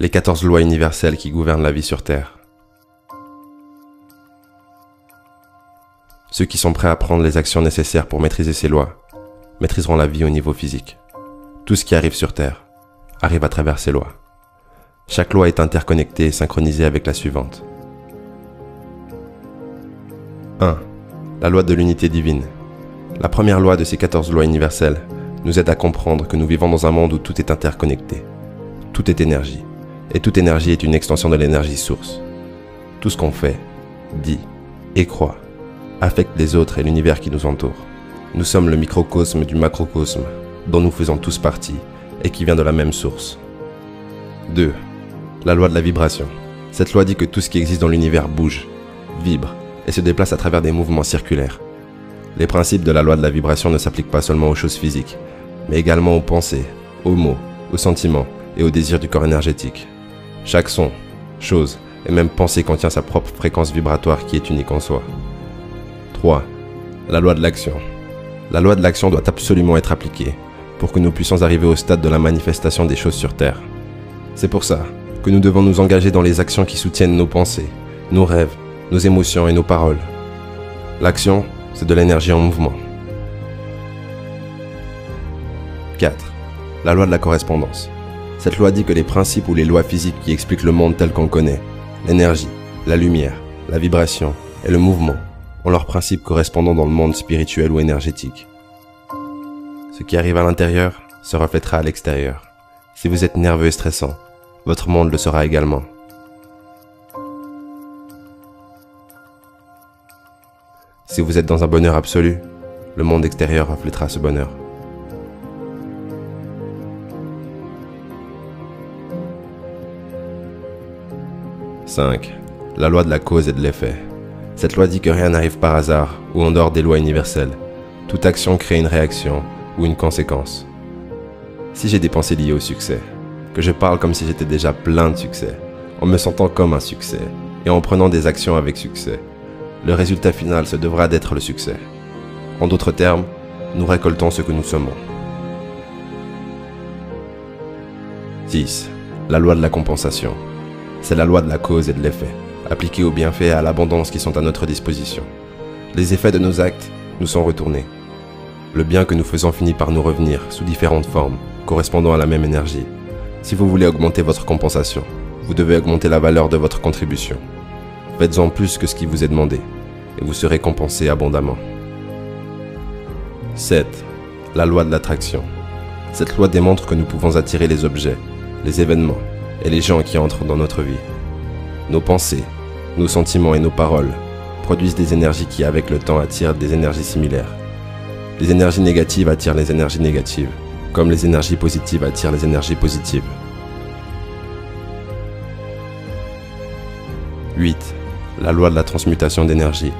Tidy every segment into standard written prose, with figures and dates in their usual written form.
les 14 lois universelles qui gouvernent la vie sur Terre. Ceux qui sont prêts à prendre les actions nécessaires pour maîtriser ces lois, maîtriseront la vie au niveau physique. Tout ce qui arrive sur Terre arrive à travers ces lois. Chaque loi est interconnectée et synchronisée avec la suivante. 1. La loi de l'unité divine. La première loi de ces 14 lois universelles nous aide à comprendre que nous vivons dans un monde où tout est interconnecté. Tout est énergie. Et toute énergie est une extension de l'énergie source. Tout ce qu'on fait, dit et croit affecte les autres et l'univers qui nous entoure. Nous sommes le microcosme du macrocosme, dont nous faisons tous partie et qui vient de la même source. 2. La loi de la vibration. Cette loi dit que tout ce qui existe dans l'univers bouge, vibre et se déplace à travers des mouvements circulaires. Les principes de la loi de la vibration ne s'appliquent pas seulement aux choses physiques, mais également aux pensées, aux mots, aux sentiments et aux désirs du corps énergétique. Chaque son, chose et même pensée contient sa propre fréquence vibratoire qui est unique en soi. 3. La loi de l'action. La loi de l'action doit absolument être appliquée pour que nous puissions arriver au stade de la manifestation des choses sur Terre. C'est pour ça que nous devons nous engager dans les actions qui soutiennent nos pensées, nos rêves, nos émotions et nos paroles. L'action, c'est de l'énergie en mouvement. 4. La loi de la correspondance. Cette loi dit que les principes ou les lois physiques qui expliquent le monde tel qu'on le connaît, l'énergie, la lumière, la vibration et le mouvement, ont leurs principes correspondant dans le monde spirituel ou énergétique. Ce qui arrive à l'intérieur se reflètera à l'extérieur. Si vous êtes nerveux et stressant, votre monde le sera également. Si vous êtes dans un bonheur absolu, le monde extérieur reflètera ce bonheur. « 5. La loi de la cause et de l'effet. Cette loi dit que rien n'arrive par hasard ou en dehors des lois universelles. Toute action crée une réaction ou une conséquence. Si j'ai des pensées liées au succès, que je parle comme si j'étais déjà plein de succès, en me sentant comme un succès et en prenant des actions avec succès, le résultat final se devra d'être le succès. En d'autres termes, nous récoltons ce que nous semons. 6. La loi de la compensation. C'est la loi de la cause et de l'effet, appliquée aux bienfaits et à l'abondance qui sont à notre disposition. Les effets de nos actes nous sont retournés. Le bien que nous faisons finit par nous revenir sous différentes formes, correspondant à la même énergie. Si vous voulez augmenter votre compensation, vous devez augmenter la valeur de votre contribution. Faites-en plus que ce qui vous est demandé, et vous serez compensé abondamment. 7. La loi de l'attraction. Cette loi démontre que nous pouvons attirer les objets, les événements et les gens qui entrent dans notre vie. Nos pensées, nos sentiments et nos paroles produisent des énergies qui, avec le temps, attirent des énergies similaires. Les énergies négatives attirent les énergies négatives, comme les énergies positives attirent les énergies positives. 8. La loi de la transmutation d'énergie.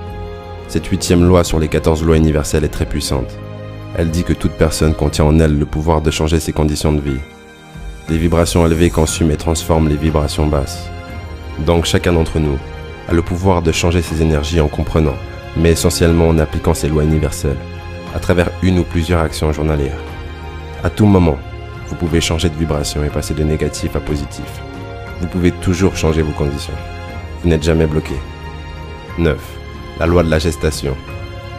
Cette 8e loi sur les 14 lois universelles est très puissante. Elle dit que toute personne contient en elle le pouvoir de changer ses conditions de vie. Les vibrations élevées consument et transforment les vibrations basses. Donc chacun d'entre nous a le pouvoir de changer ses énergies en comprenant, mais essentiellement en appliquant ces lois universelles, à travers une ou plusieurs actions journalières. À tout moment, vous pouvez changer de vibration et passer de négatif à positif. Vous pouvez toujours changer vos conditions. Vous n'êtes jamais bloqué. 9. La loi de la gestation.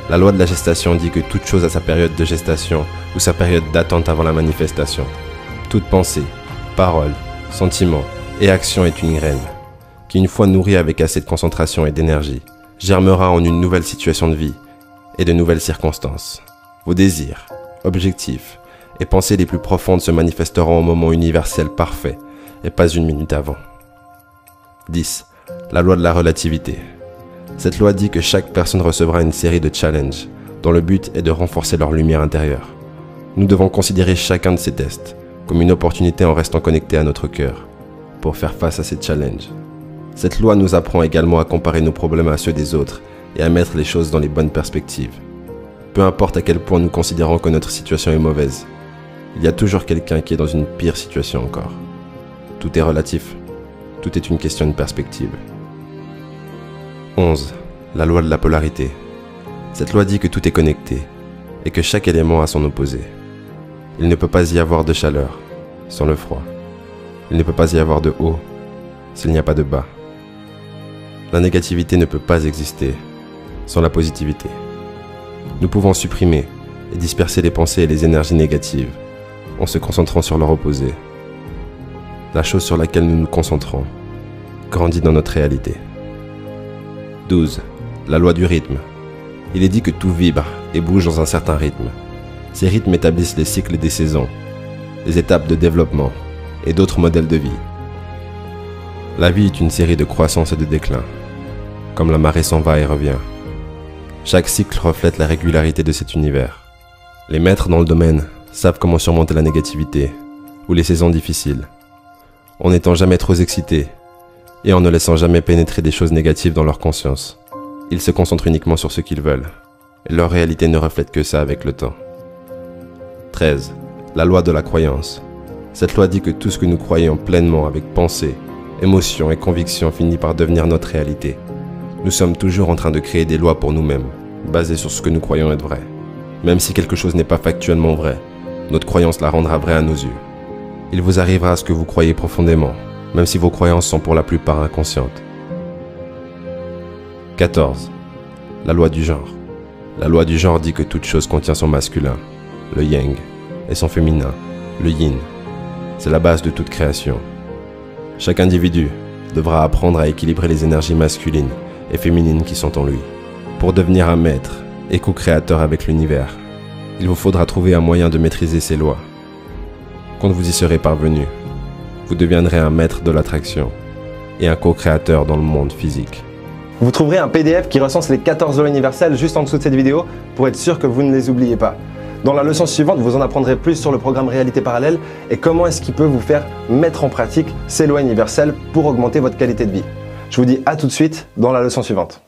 La loi de la gestation dit que toute chose a sa période de gestation ou sa période d'attente avant la manifestation. Toute pensée, parole, sentiment et action est une graine qui, une fois nourrie avec assez de concentration et d'énergie, germera en une nouvelle situation de vie et de nouvelles circonstances. Vos désirs, objectifs et pensées les plus profondes se manifesteront au moment universel parfait et pas une minute avant. 10. La loi de la relativité. Cette loi dit que chaque personne recevra une série de challenges dont le but est de renforcer leur lumière intérieure. Nous devons considérer chacun de ces tests comme une opportunité en restant connectés à notre cœur pour faire face à ces challenges. Cette loi nous apprend également à comparer nos problèmes à ceux des autres et à mettre les choses dans les bonnes perspectives. Peu importe à quel point nous considérons que notre situation est mauvaise, il y a toujours quelqu'un qui est dans une pire situation encore. Tout est relatif, tout est une question de perspective. 11. La loi de la polarité. Cette loi dit que tout est connecté et que chaque élément a son opposé. Il ne peut pas y avoir de chaleur sans le froid, Il ne peut pas y avoir de haut s'il n'y a pas de bas. La négativité ne peut pas exister sans la positivité. Nous pouvons supprimer et disperser les pensées et les énergies négatives en se concentrant sur leur opposé. La chose sur laquelle nous nous concentrons grandit dans notre réalité. 12. La loi du rythme. Il est dit que tout vibre et bouge dans un certain rythme. Ces rythmes établissent les cycles des saisons, les étapes de développement et d'autres modèles de vie. La vie est une série de croissance et de déclin, comme la marée s'en va et revient. Chaque cycle reflète la régularité de cet univers. Les maîtres dans le domaine savent comment surmonter la négativité ou les saisons difficiles, en n'étant jamais trop excités et en ne laissant jamais pénétrer des choses négatives dans leur conscience. Ils se concentrent uniquement sur ce qu'ils veulent, et leur réalité ne reflète que ça avec le temps. 13. La loi de la croyance. Cette loi dit que tout ce que nous croyons pleinement avec pensée, émotion et conviction finit par devenir notre réalité. Nous sommes toujours en train de créer des lois pour nous-mêmes, basées sur ce que nous croyons être vrai. Même si quelque chose n'est pas factuellement vrai, notre croyance la rendra vraie à nos yeux. Il vous arrivera ce que vous croyez profondément, même si vos croyances sont pour la plupart inconscientes. 14. La loi du genre. La loi du genre dit que toute chose contient son masculin, le yang, et son féminin, le yin. C'est la base de toute création. Chaque individu devra apprendre à équilibrer les énergies masculines et féminines qui sont en lui. Pour devenir un maître et co-créateur avec l'univers, il vous faudra trouver un moyen de maîtriser ces lois. Quand vous y serez parvenu, vous deviendrez un maître de l'attraction et un co-créateur dans le monde physique. Vous trouverez un PDF qui recense les 14 lois universelles juste en dessous de cette vidéo pour être sûr que vous ne les oubliez pas. Dans la leçon suivante, vous en apprendrez plus sur le programme Réalité Parallèle et comment est-ce qu'il peut vous faire mettre en pratique ces lois universelles pour augmenter votre qualité de vie. Je vous dis à tout de suite dans la leçon suivante.